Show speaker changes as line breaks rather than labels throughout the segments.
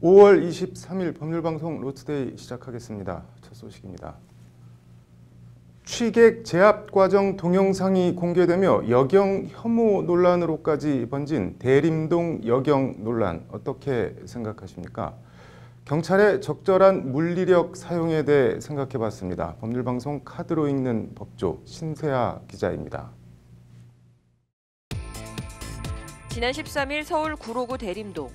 5월 23일 법률방송 로투데이 시작하겠습니다. 첫 소식입니다. 취객 제압 과정 동영상이 공개되며 여경 혐오 논란으로까지 번진 대림동 여경 논란 어떻게 생각하십니까? 경찰의 적절한 물리력 사용에 대해 생각해봤습니다. 법률방송 카드로 읽는 법조 신세아 기자입니다.
지난 13일 서울 구로구 대림동.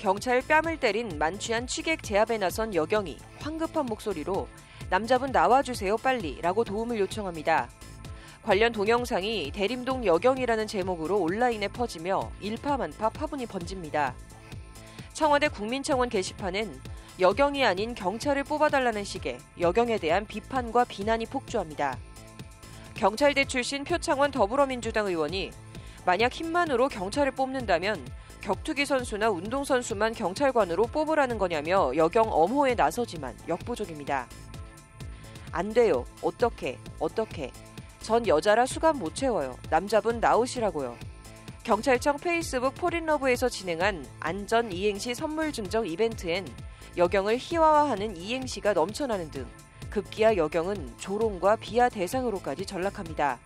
경찰 뺨을 때린 만취한 취객 제압에 나선 여경이 황급한 목소리로 남자분 나와주세요 빨리라고 도움을 요청합니다. 관련 동영상이 대림동 여경이라는 제목으로 온라인에 퍼지며 일파만파 파문이 번집니다. 청와대 국민청원 게시판엔 여경이 아닌 경찰을 뽑아달라는 식의 여경에 대한 비판과 비난이 폭주합니다. 경찰대 출신 표창원 더불어민주당 의원이 만약 힘만으로 경찰을 뽑는다면 격투기 선수나 운동선수만 경찰관으로 뽑으라는 거냐며 여경 엄호에 나서지만 역부족입니다. 안 돼요. 어떻게. 전 여자라 수갑 못 채워요. 남자분 나오시라고요. 경찰청 페이스북 폴인러브에서 진행한 안전 이행시 선물 증정 이벤트엔 여경을 희화화하는 이행시가 넘쳐나는 등 급기야 여경은 조롱과 비하 대상으로까지 전락합니다.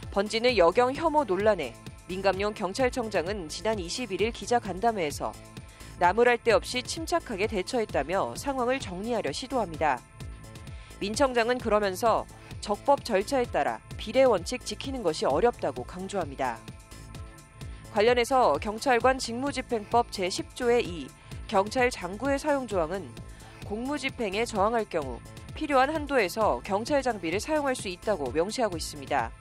번지는 여경 혐오 논란에 민감용 경찰청장은 지난 21일 기자간담회에서 나무랄 데 없이 침착하게 대처했다며 상황을 정리하려 시도합니다. 민 청장은 그러면서 적법 절차에 따라 비례 원칙 지키는 것이 어렵다고 강조합니다. 관련해서 경찰관 직무집행법 제10조의 2 경찰 장구의 사용 조항은 공무집행에 저항할 경우 필요한 한도에서 경찰 장비를 사용할 수 있다고 명시하고 있습니다.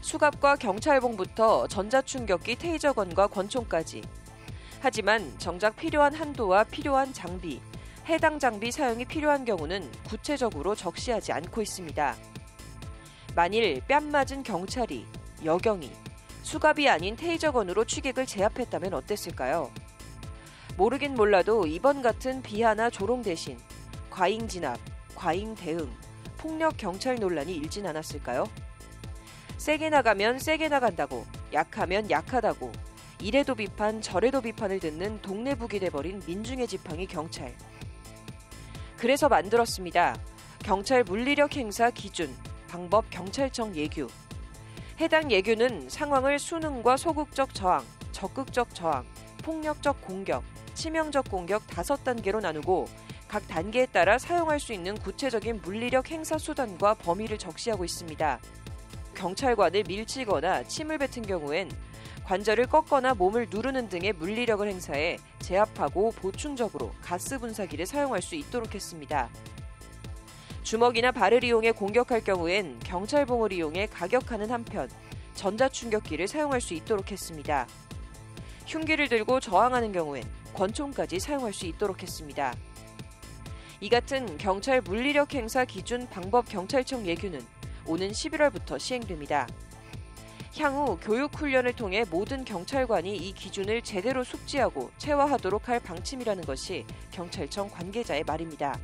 수갑과 경찰봉부터 전자충격기 테이저건과 권총까지. 하지만 정작 필요한 한도와 필요한 장비, 해당 장비 사용이 필요한 경우는 구체적으로 적시하지 않고 있습니다. 만일 뺨 맞은 경찰이, 여경이, 수갑이 아닌 테이저건으로 취객을 제압했다면 어땠을까요? 모르긴 몰라도 이번 같은 비하나 조롱 대신 과잉 진압, 과잉 대응, 폭력 경찰 논란이 일진 않았을까요? 세게 나가면 세게 나간다고, 약하면 약하다고, 이래도 비판 저래도 비판을 듣는 동네북이 돼버린 민중의 지팡이 경찰. 그래서 만들었습니다. 경찰 물리력 행사 기준, 방법 경찰청 예규. 해당 예규는 상황을 수능과 소극적 저항, 적극적 저항, 폭력적 공격, 치명적 공격 5단계로 나누고 각 단계에 따라 사용할 수 있는 구체적인 물리력 행사 수단과 범위를 적시하고 있습니다. 경찰관을 밀치거나 침을 뱉은 경우엔 관절을 꺾거나 몸을 누르는 등의 물리력을 행사해 제압하고 보충적으로 가스 분사기를 사용할 수 있도록 했습니다. 주먹이나 발을 이용해 공격할 경우엔 경찰봉을 이용해 가격하는 한편 전자충격기를 사용할 수 있도록 했습니다. 흉기를 들고 저항하는 경우엔 권총까지 사용할 수 있도록 했습니다. 이 같은 경찰 물리력 행사 기준 방법 경찰청 예규는 오는 11월부터 시행됩니다. 향후 교육훈련을 통해 모든 경찰관이 이 기준을 제대로 숙지하고 체화하도록 할 방침이라는 것이 경찰청 관계자의 말입니다.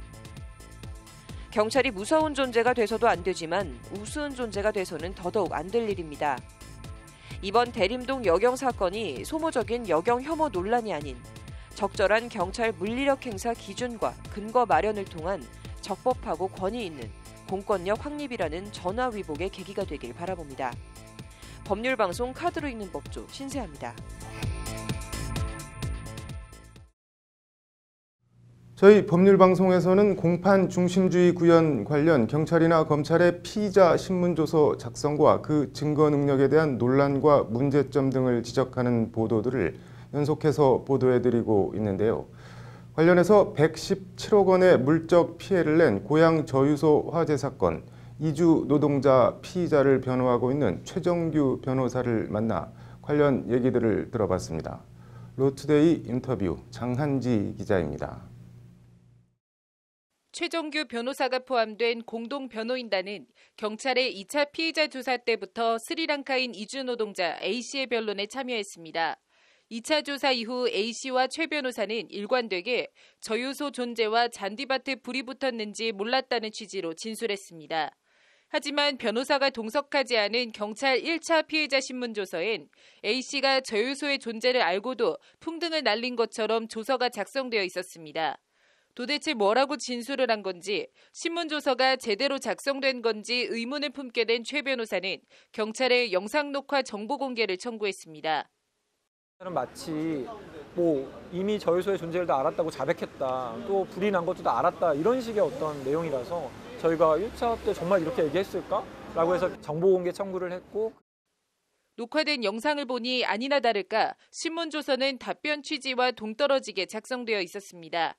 경찰이 무서운 존재가 돼서도 안 되지만 우스운 존재가 돼서는 더더욱 안 될 일입니다. 이번 대림동 여경 사건이 소모적인 여경 혐오 논란이 아닌 적절한 경찰 물리력 행사 기준과 근거 마련을 통한 적법하고 권위 있는 공권력 확립이라는 전화위복의 계기가 되길 바라봅니다. 법률방송 카드로 읽는 법조 신세아입니다.
저희 법률방송에서는 공판 중심주의 구현 관련 경찰이나 검찰의 피의자 신문조서 작성과 그 증거 능력에 대한 논란과 문제점 등을 지적하는 보도들을 연속해서 보도해드리고 있는데요. 관련해서 117억 원의 물적 피해를 낸 고양 저유소 화재 사건, 이주 노동자 피의자를 변호하고 있는 최정규 변호사를 만나 관련 얘기들을 들어봤습니다. 로투데이 인터뷰 장한지 기자입니다.
최정규 변호사가 포함된 공동변호인단은 경찰의 2차 피의자 조사 때부터 스리랑카인 이주 노동자 A씨의 변론에 참여했습니다. 2차 조사 이후 A씨와 최 변호사는 일관되게 저유소 존재와 잔디밭에 불이 붙었는지 몰랐다는 취지로 진술했습니다. 하지만 변호사가 동석하지 않은 경찰 1차 피의자 신문조서엔 A씨가 저유소의 존재를 알고도 풍등을 날린 것처럼 조서가 작성되어 있었습니다. 도대체 뭐라고 진술을 한 건지, 신문조서가 제대로 작성된 건지 의문을 품게 된 최 변호사는 경찰에 영상 녹화 정보 공개를 청구했습니다.
마치 이미 저유소의 존재를 다 알았다고 자백했다, 또 불이 난 것도 다 알았다, 이런 식의 어떤 내용이라서 저희가 1차 때 정말 이렇게 얘기했을까? 라고 해서 정보 공개 청구를 했고,
녹화된 영상을 보니 아니나 다를까 신문조서는 답변 취지와 동떨어지게 작성되어 있었습니다.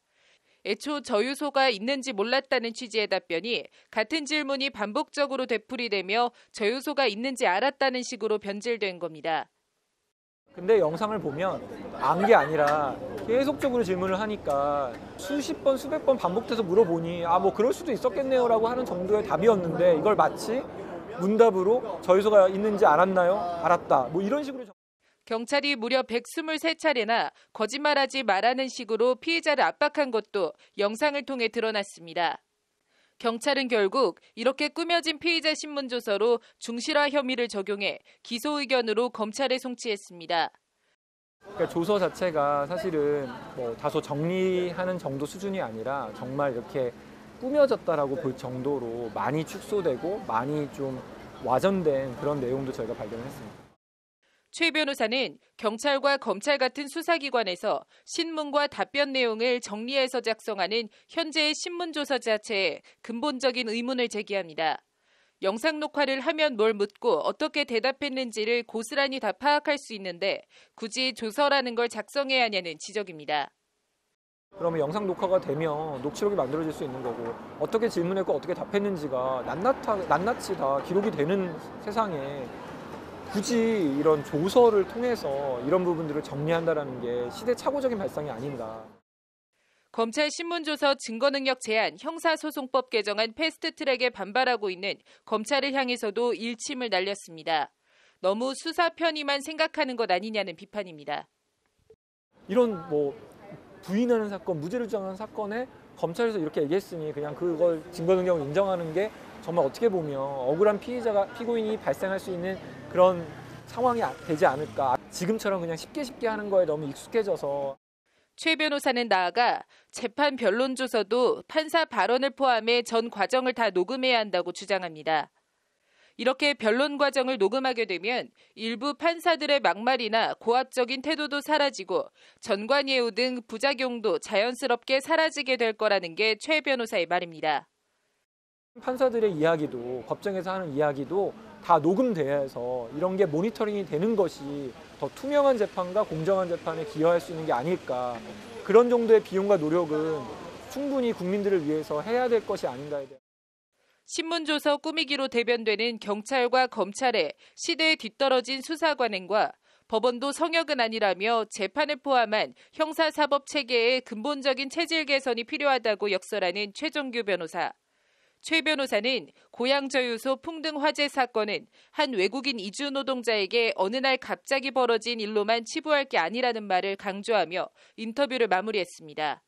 애초 저유소가 있는지 몰랐다는 취지의 답변이 같은 질문이 반복적으로 되풀이되며 저유소가 있는지 알았다는 식으로 변질된 겁니다.
근데 영상을 보면 안 게 아니라 계속적으로 질문을 하니까 수십 번, 수백 번 반복돼서 물어보니 그럴 수도 있었겠네요 라고 하는 정도의 답이었는데, 이걸 마치 문답으로 저유소가 있는지 알았나요? 알았다. 이런 식으로.
경찰이 무려 123차례나 거짓말하지 말라는 식으로 피의자를 압박한 것도 영상을 통해 드러났습니다. 경찰은 결국 이렇게 꾸며진 피의자 신문조서로 중실화 혐의를 적용해 기소 의견으로 검찰에 송치했습니다.
그러니까 조서 자체가 사실은 다소 정리하는 정도 수준이 아니라 정말 이렇게 꾸며졌다라고 볼 정도로 많이 축소되고 많이 좀 와전된 그런 내용도 저희가 발견했습니다.
최 변호사는 경찰과 검찰 같은 수사기관에서 신문과 답변 내용을 정리해서 작성하는 현재의 신문조서 자체에 근본적인 의문을 제기합니다. 영상 녹화를 하면 뭘 묻고 어떻게 대답했는지를 고스란히 다 파악할 수 있는데 굳이 조서라는 걸 작성해야 하냐는 지적입니다.
그러면 영상 녹화가 되면 녹취록이 만들어질 수 있는 거고, 어떻게 질문했고 어떻게 답했는지가 낱낱이 다 기록이 되는 세상에 굳이 이런 조서를 통해서 이런 부분들을 정리한다는 게 시대착오적인 발상이 아닌가.
검찰 신문조서 증거능력 제한 형사소송법 개정안 패스트트랙에 반발하고 있는 검찰을 향해서도 일침을 날렸습니다. 너무 수사 편의만 생각하는 것 아니냐는 비판입니다.
이런 부인하는 사건, 무죄를 주장하는 사건에 검찰에서 이렇게 얘기했으니 그냥 그걸 증거능력을 인정하는 게 정말 어떻게 보면 억울한 피고인이 발생할 수 있는 그런 상황이 되지 않을까. 지금처럼 그냥 쉽게 하는 거에 너무 익숙해져서.
최 변호사는 나아가 재판 변론조서도 판사 발언을 포함해 전 과정을 다 녹음해야 한다고 주장합니다. 이렇게 변론 과정을 녹음하게 되면 일부 판사들의 막말이나 고압적인 태도도 사라지고 전관예우 등 부작용도 자연스럽게 사라지게 될 거라는 게 최 변호사의 말입니다.
판사들의 이야기도, 법정에서 하는 이야기도 다 녹음돼야 해서 이런 게 모니터링이 되는 것이 더 투명한 재판과 공정한 재판에 기여할 수 있는 게 아닐까. 그런 정도의 비용과 노력은 충분히 국민들을 위해서 해야 될 것이 아닌가에 대한.
신문조서 꾸미기로 대변되는 경찰과 검찰의 시대에 뒤떨어진 수사관행과 법원도 성역은 아니라며 재판을 포함한 형사사법 체계의 근본적인 체질 개선이 필요하다고 역설하는 최정규 변호사. 최 변호사는 고양 저유소 풍등 화재 사건은 한 외국인 이주 노동자에게 어느 날 갑자기 벌어진 일로만 치부할 게 아니라는 말을 강조하며 인터뷰를 마무리했습니다.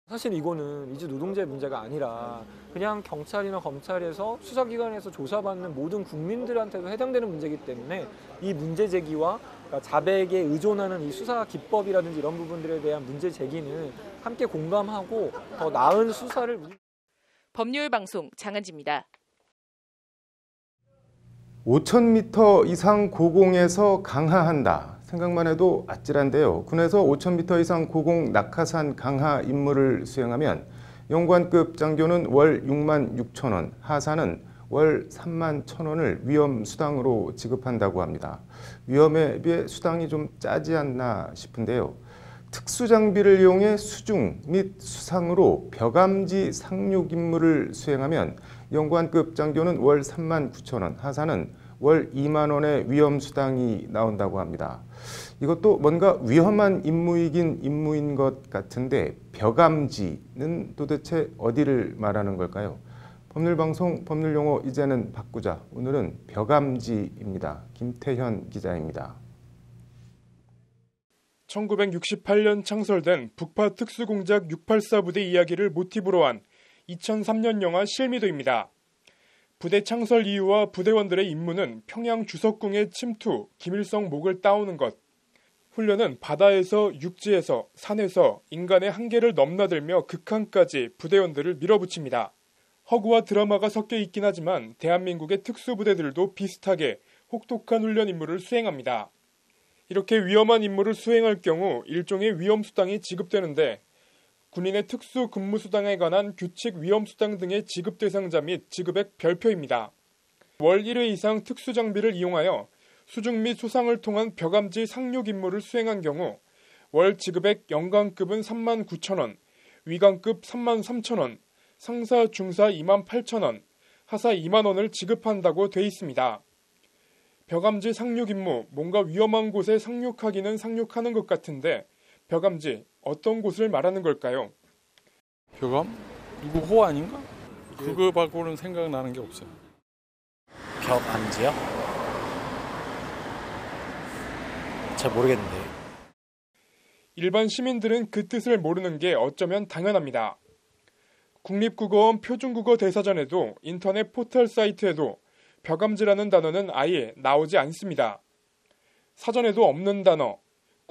사실 이거는 이주 노동자의 문제가 아니라 그냥 경찰이나 검찰에서 수사기관에서 조사받는 모든 국민들한테도 해당되는 문제이기 때문에 이 문제 제기와 자백에 의존하는 이 수사 기법이라든지 이런 부분들에 대한 문제 제기는 함께 공감하고 더 나은 수사를.
법률방송 장한지입니다.
5,000m 이상 고공에서 강하한다. 생각만 해도 아찔한데요. 군에서 5,000m 이상 고공 낙하산 강하 임무를 수행하면 영관급 장교는 월 6만 6천 원, 하사는 월 3만 1천 원을 위험 수당으로 지급한다고 합니다. 위험에 비해 수당이 좀 짜지 않나 싶은데요. 특수 장비를 이용해 수중 및 수상으로 벼감지 상륙 임무를 수행하면 영관급 장교는 월 3만 9천 원, 하사는 월 2만 원의 위험 수당이 나온다고 합니다. 이것도 뭔가 위험한 임무이긴 임무인 것 같은데 벼감지는 도대체 어디를 말하는 걸까요? 법률방송 법률용어 이제는 바꾸자. 오늘은 벼감지입니다. 김태현 기자입니다.
1968년 창설된 북파 특수공작 684부대 이야기를 모티브로 한 2003년 영화 실미도입니다. 부대 창설 이유와 부대원들의 임무는 평양 주석궁의 침투, 김일성 목을 따오는 것. 훈련은 바다에서, 육지에서, 산에서 인간의 한계를 넘나들며 극한까지 부대원들을 밀어붙입니다. 허구와 드라마가 섞여 있긴 하지만 대한민국의 특수부대들도 비슷하게 혹독한 훈련 임무를 수행합니다. 이렇게 위험한 임무를 수행할 경우 일종의 위험수당이 지급되는데 군인의 특수근무수당에 관한 규칙 위험수당 등의 지급 대상자 및 지급액 별표입니다. 월 1회 이상 특수장비를 이용하여 수중 및 소상을 통한 벽암지 상륙 임무를 수행한 경우 월 지급액 영관급은 39,000원, 위관급 33,000원, 상사, 중사 28,000원, 하사 2만원을 지급한다고 돼 있습니다. 벽암지 상륙 임무, 뭔가 위험한 곳에 상륙하기는 상륙하는 것 같은데 벽암지, 어떤 곳을 말하는 걸까요?
벽암? 누구 호 아닌가? 그거 말고는 생각나는 게 없어요.
벽암지요? 잘 모르겠는데요.
일반 시민들은 그 뜻을 모르는 게 어쩌면 당연합니다. 국립국어원 표준국어 대사전에도 인터넷 포털 사이트에도 벽암지라는 단어는 아예 나오지 않습니다. 사전에도 없는 단어,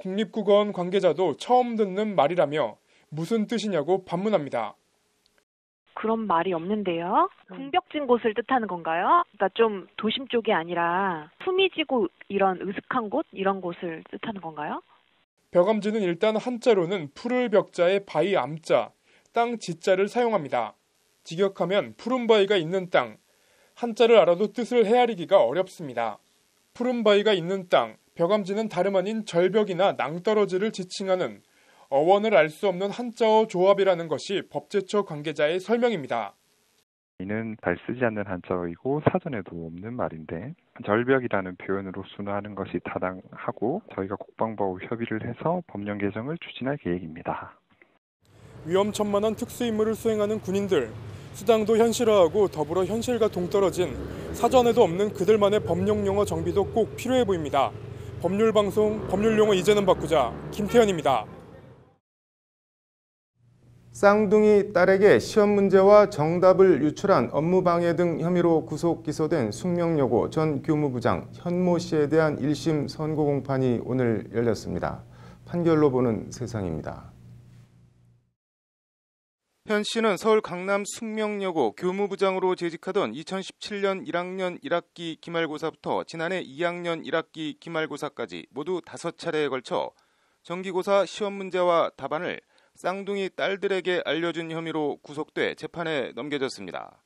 국립국어원 관계자도 처음 듣는 말이라며 무슨 뜻이냐고 반문합니다.
그런 말이 없는데요. 궁벽진 곳을 뜻하는 건가요? 그러니까 좀 도심 쪽이 아니라 후미지고 이런 으슥한 곳? 이런 곳을 뜻하는 건가요?
벽암지는 일단 한자로는 푸를 벽자에 바위 암자, 땅 지자를 사용합니다. 직역하면 푸른 바위가 있는 땅, 한자를 알아도 뜻을 헤아리기가 어렵습니다. 푸른 바위가 있는 땅, 벽암지는 다름 아닌 절벽이나 낭떠러지를 지칭하는 어원을 알 수 없는 한자어 조합이라는 것이 법제처 관계자의 설명입니다.
이는 잘 쓰지 않는 한자어이고 사전에도 없는 말인데 절벽이라는 표현으로 순화하는 것이 타당하고 저희가 국방부와 협의를 해서 법령 개정을 추진할 계획입니다.
위험천만한 특수임무를 수행하는 군인들, 수당도 현실화하고 더불어 현실과 동떨어진 사전에도 없는 그들만의 법령 용어 정비도 꼭 필요해 보입니다. 법률방송 법률용어 이제는 바꾸자 김태현입니다.
쌍둥이 딸에게 시험 문제와 정답을 유출한 업무방해 등 혐의로 구속 기소된 숙명여고 전 교무부장 현모 씨에 대한 1심 선고 공판이 오늘 열렸습니다. 판결로 보는 세상입니다. 현 씨는 서울 강남 숙명여고 교무부장으로 재직하던 2017년 1학년 1학기 기말고사부터 지난해 2학년 1학기 기말고사까지 모두 5차례에 걸쳐 정기고사 시험 문제와 답안을 쌍둥이 딸들에게 알려준 혐의로 구속돼 재판에 넘겨졌습니다.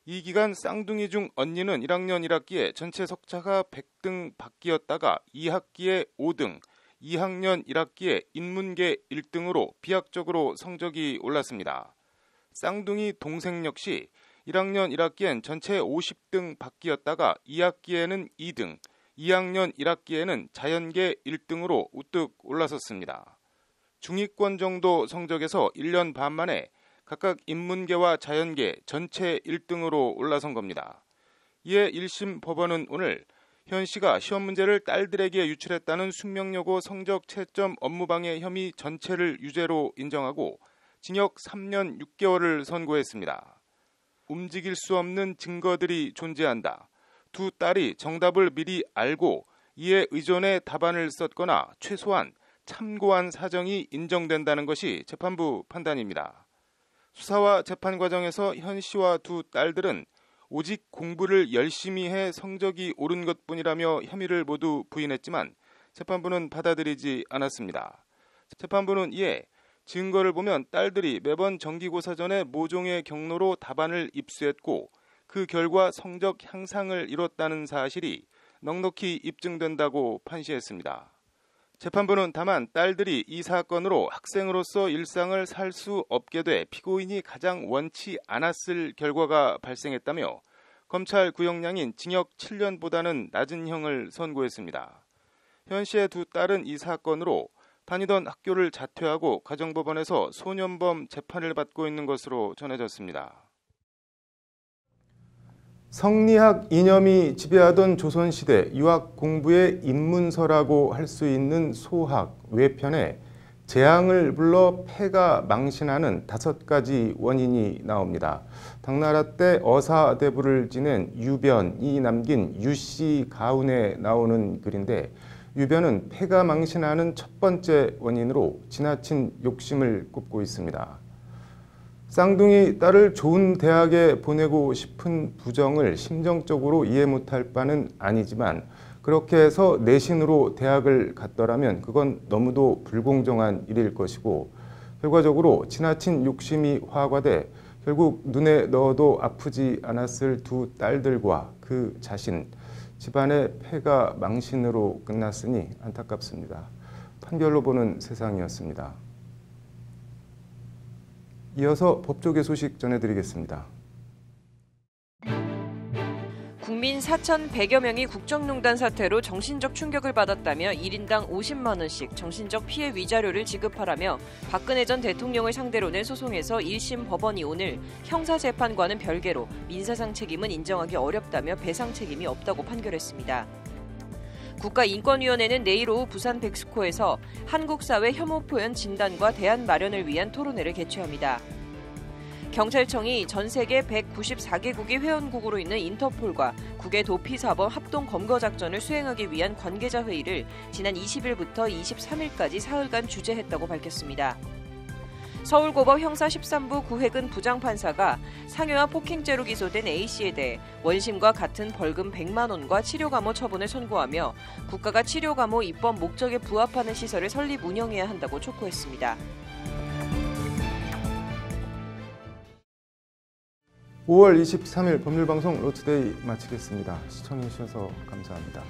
이 기간 쌍둥이 중 언니는 1학년 1학기에 전체 석차가 100등 밖이었다가 2학기에 5등, 2학년 1학기에 인문계 1등으로 비약적으로 성적이 올랐습니다. 쌍둥이 동생 역시 1학년 1학기엔 전체 50등 밖이었다가 2학기에는 2등, 2학년 1학기에는 자연계 1등으로 우뚝 올라섰습니다. 중위권 정도 성적에서 1년 반 만에 각각 인문계와 자연계 전체 1등으로 올라선 겁니다. 이에 1심 법원은 오늘 현 씨가 시험 문제를 딸들에게 유출했다는 숙명여고 성적 채점 업무방해 혐의 전체를 유죄로 인정하고 징역 3년 6개월을 선고했습니다. 움직일 수 없는 증거들이 존재한다. 두 딸이 정답을 미리 알고 이에 의존해 답안을 썼거나 최소한 참고한 사정이 인정된다는 것이 재판부 판단입니다. 수사와 재판 과정에서 현 씨와 두 딸들은 오직 공부를 열심히 해 성적이 오른 것뿐이라며 혐의를 모두 부인했지만 재판부는 받아들이지 않았습니다. 재판부는 이에 증거를 보면 딸들이 매번 정기고사 전에 모종의 경로로 답안을 입수했고 그 결과 성적 향상을 이뤘다는 사실이 넉넉히 입증된다고 판시했습니다. 재판부는 다만 딸들이 이 사건으로 학생으로서 일상을 살 수 없게 돼 피고인이 가장 원치 않았을 결과가 발생했다며 검찰 구형량인 징역 7년보다는 낮은 형을 선고했습니다. 현 씨의 두 딸은 이 사건으로 다니던 학교를 자퇴하고 가정법원에서 소년범 재판을 받고 있는 것으로 전해졌습니다. 성리학 이념이 지배하던 조선시대 유학 공부의 입문서라고 할 수 있는 소학, 외편에 재앙을 불러 폐가 망신하는 5가지 원인이 나옵니다. 당나라 때 어사대부를 지낸 유변이 남긴 유씨 가운에 나오는 글인데, 유변은 폐가 망신하는 첫 번째 원인으로 지나친 욕심을 꼽고 있습니다. 쌍둥이 딸을 좋은 대학에 보내고 싶은 부정을 심정적으로 이해 못할 바는 아니지만, 그렇게 해서 내신으로 대학을 갔더라면 그건 너무도 불공정한 일일 것이고, 결과적으로 지나친 욕심이 화가돼 결국 눈에 넣어도 아프지 않았을 두 딸들과 그 자신, 집안의 폐가 망신으로 끝났으니 안타깝습니다. 판결로 보는 세상이었습니다. 이어서 법조계 소식 전해드리겠습니다.
국민 4,100여 명이 국정농단 사태로 정신적 충격을 받았다며 1인당 50만 원씩 정신적 피해 위자료를 지급하라며 박근혜 전 대통령을 상대로 낸 소송에서 1심 법원이 오늘 형사재판과는 별개로 민사상 책임은 인정하기 어렵다며 배상 책임이 없다고 판결했습니다. 국가인권위원회는 내일 오후 부산 백스코에서 한국사회 혐오 표현 진단과 대안 마련을 위한 토론회를 개최합니다. 경찰청이 전 세계 194개국이 회원국으로 있는 인터폴과 국외 도피사범 합동 검거 작전을 수행하기 위한 관계자 회의를 지난 20일부터 23일까지 사흘간 주재했다고 밝혔습니다. 서울고법 형사 13부 구혜근 부장판사가 상해와 폭행죄로 기소된 A씨에 대해 원심과 같은 벌금 100만 원과 치료감호 처분을 선고하며 국가가 치료감호 입법 목적에 부합하는 시설을 설립 운영해야 한다고 촉구했습니다.
5월 23일 법률방송 로투데이 마치겠습니다. 시청해주셔서 감사합니다.